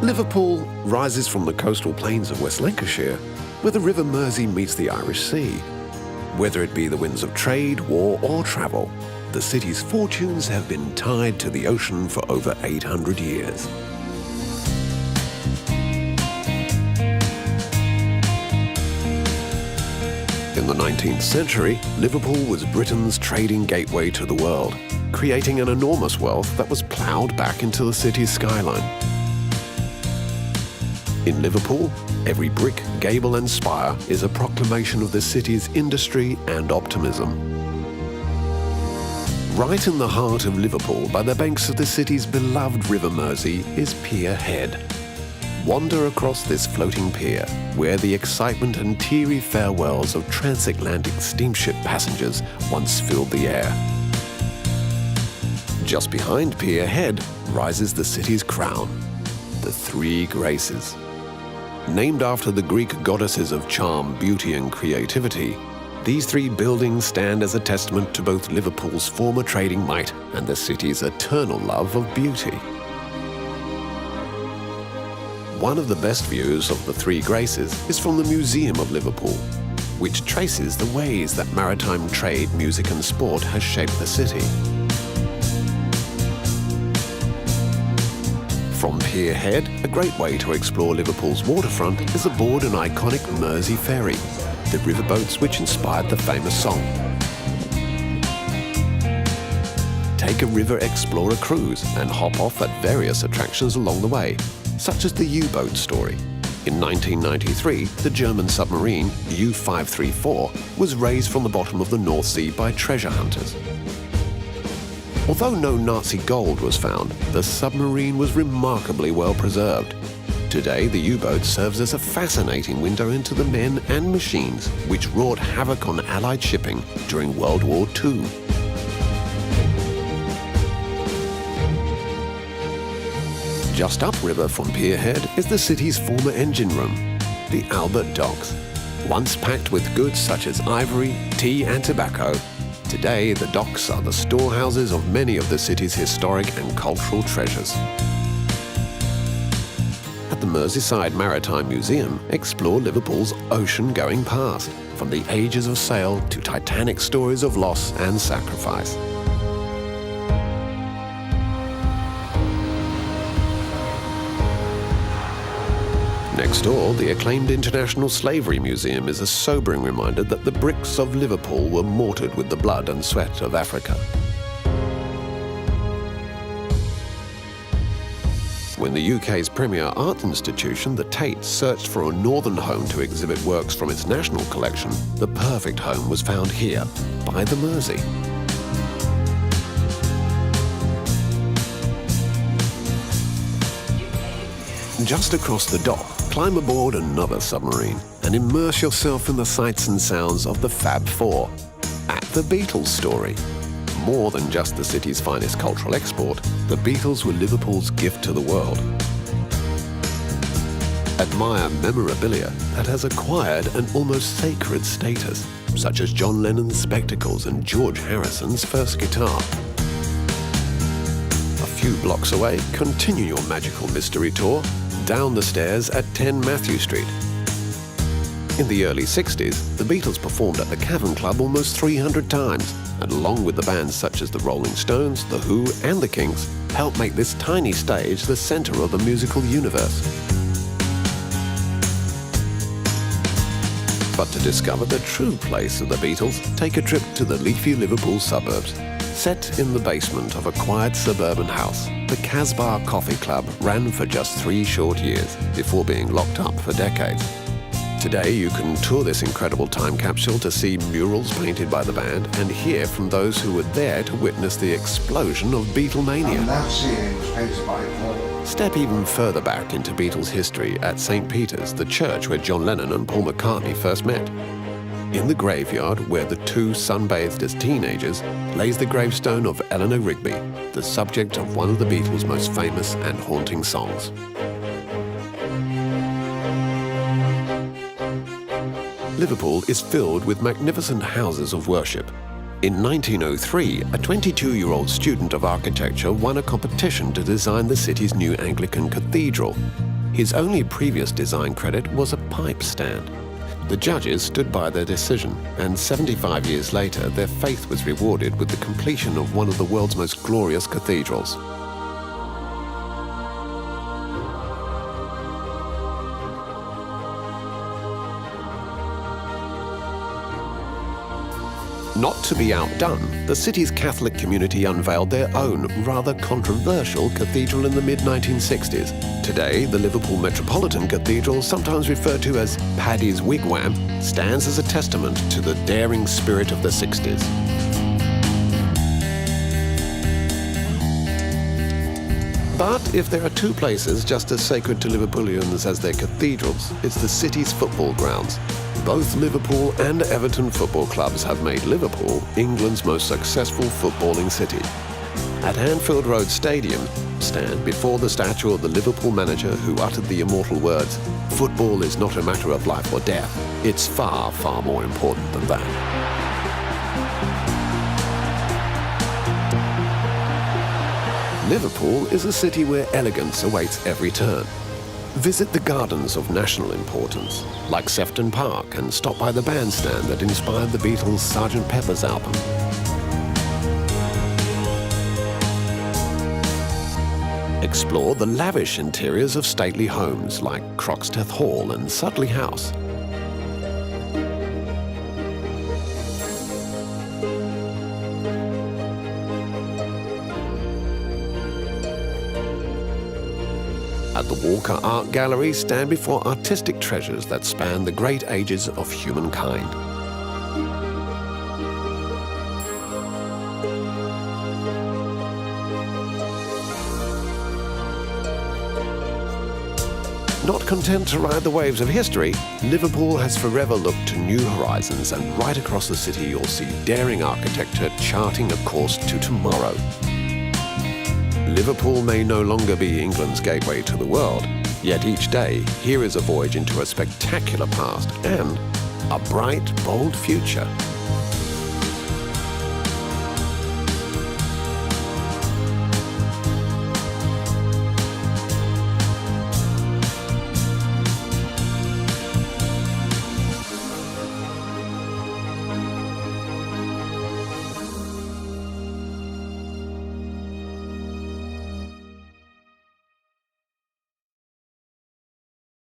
Liverpool rises from the coastal plains of West Lancashire, where the River Mersey meets the Irish Sea. Whether it be the winds of trade, war or travel, the city's fortunes have been tied to the ocean for over 800 years. In the 19th century, Liverpool was Britain's trading gateway to the world, creating an enormous wealth that was ploughed back into the city's skyline. In Liverpool, every brick, gable and spire is a proclamation of the city's industry and optimism. Right in the heart of Liverpool, by the banks of the city's beloved River Mersey, is Pier Head. Wander across this floating pier, where the excitement and teary farewells of transatlantic steamship passengers once filled the air. Just behind Pier Head rises the city's crown, the Three Graces. Named after the Greek goddesses of charm, beauty and creativity, these three buildings stand as a testament to both Liverpool's former trading might and the city's eternal love of beauty. One of the best views of the Three Graces is from the Museum of Liverpool, which traces the ways that maritime trade, music and sport has shaped the city. From Pier Head, a great way to explore Liverpool's waterfront is aboard an iconic Mersey ferry, the riverboats which inspired the famous song. Take a River Explorer cruise and hop off at various attractions along the way, such as the U-boat story. In 1993, the German submarine U-534 was raised from the bottom of the North Sea by treasure hunters. Although no Nazi gold was found, the submarine was remarkably well preserved. Today, the U-boat serves as a fascinating window into the men and machines which wrought havoc on Allied shipping during World War II. Just upriver from Pier Head is the city's former engine room, the Albert Docks. Once packed with goods such as ivory, tea and tobacco, today the docks are the storehouses of many of the city's historic and cultural treasures. At the Merseyside Maritime Museum, explore Liverpool's ocean-going past, from the ages of sail to titanic stories of loss and sacrifice. Next door, the acclaimed International Slavery Museum is a sobering reminder that the bricks of Liverpool were mortared with the blood and sweat of Africa. When the UK's premier art institution, the Tate, searched for a northern home to exhibit works from its national collection, the perfect home was found here, by the Mersey. Just across the dock, climb aboard another submarine and immerse yourself in the sights and sounds of the Fab Four at the Beatles story. More than just the city's finest cultural export, the Beatles were Liverpool's gift to the world. Admire memorabilia that has acquired an almost sacred status, such as John Lennon's spectacles and George Harrison's first guitar. A few blocks away, continue your magical mystery tour down the stairs at 10 Matthew Street. In the early 60s, the Beatles performed at the Cavern Club almost 300 times, and along with the bands such as the Rolling Stones, The Who and The Kinks, helped make this tiny stage the centre of the musical universe. But to discover the true place of the Beatles, take a trip to the leafy Liverpool suburbs. Set in the basement of a quiet suburban house, the Casbah Coffee Club ran for just 3 short years before being locked up for decades. Today you can tour this incredible time capsule to see murals painted by the band and hear from those who were there to witness the explosion of Beatlemania. And that scene was painted by Paul. Step even further back into Beatles history at St. Peter's, the church where John Lennon and Paul McCartney first met. In the graveyard, where the two sunbathed as teenagers, lays the gravestone of Eleanor Rigby, the subject of one of the Beatles' most famous and haunting songs. Liverpool is filled with magnificent houses of worship. In 1903, a 22-year-old student of architecture won a competition to design the city's new Anglican cathedral. His only previous design credit was a pipe stand. The judges stood by their decision, and 75 years later, their faith was rewarded with the completion of one of the world's most glorious cathedrals. Not to be outdone, the city's Catholic community unveiled their own, rather controversial cathedral in the mid-1960s. Today, the Liverpool Metropolitan Cathedral, sometimes referred to as Paddy's Wigwam, stands as a testament to the daring spirit of the 60s. But if there are two places just as sacred to Liverpoolians as their cathedrals, it's the city's football grounds. Both Liverpool and Everton football clubs have made Liverpool England's most successful footballing city. At Anfield Road Stadium, stand before the statue of the Liverpool manager who uttered the immortal words, "Football is not a matter of life or death. It's far, far more important than that." Liverpool is a city where elegance awaits every turn. Visit the gardens of national importance, like Sefton Park, and stop by the bandstand that inspired the Beatles' Sgt. Pepper's album. Explore the lavish interiors of stately homes like Croxteth Hall and Sudley House. At the Walker Art Gallery, stand before artistic treasures that span the great ages of humankind. Not content to ride the waves of history, Liverpool has forever looked to new horizons, and right across the city you'll see daring architecture charting a course to tomorrow. Liverpool may no longer be England's gateway to the world, yet each day here is a voyage into a spectacular past and a bright, bold future.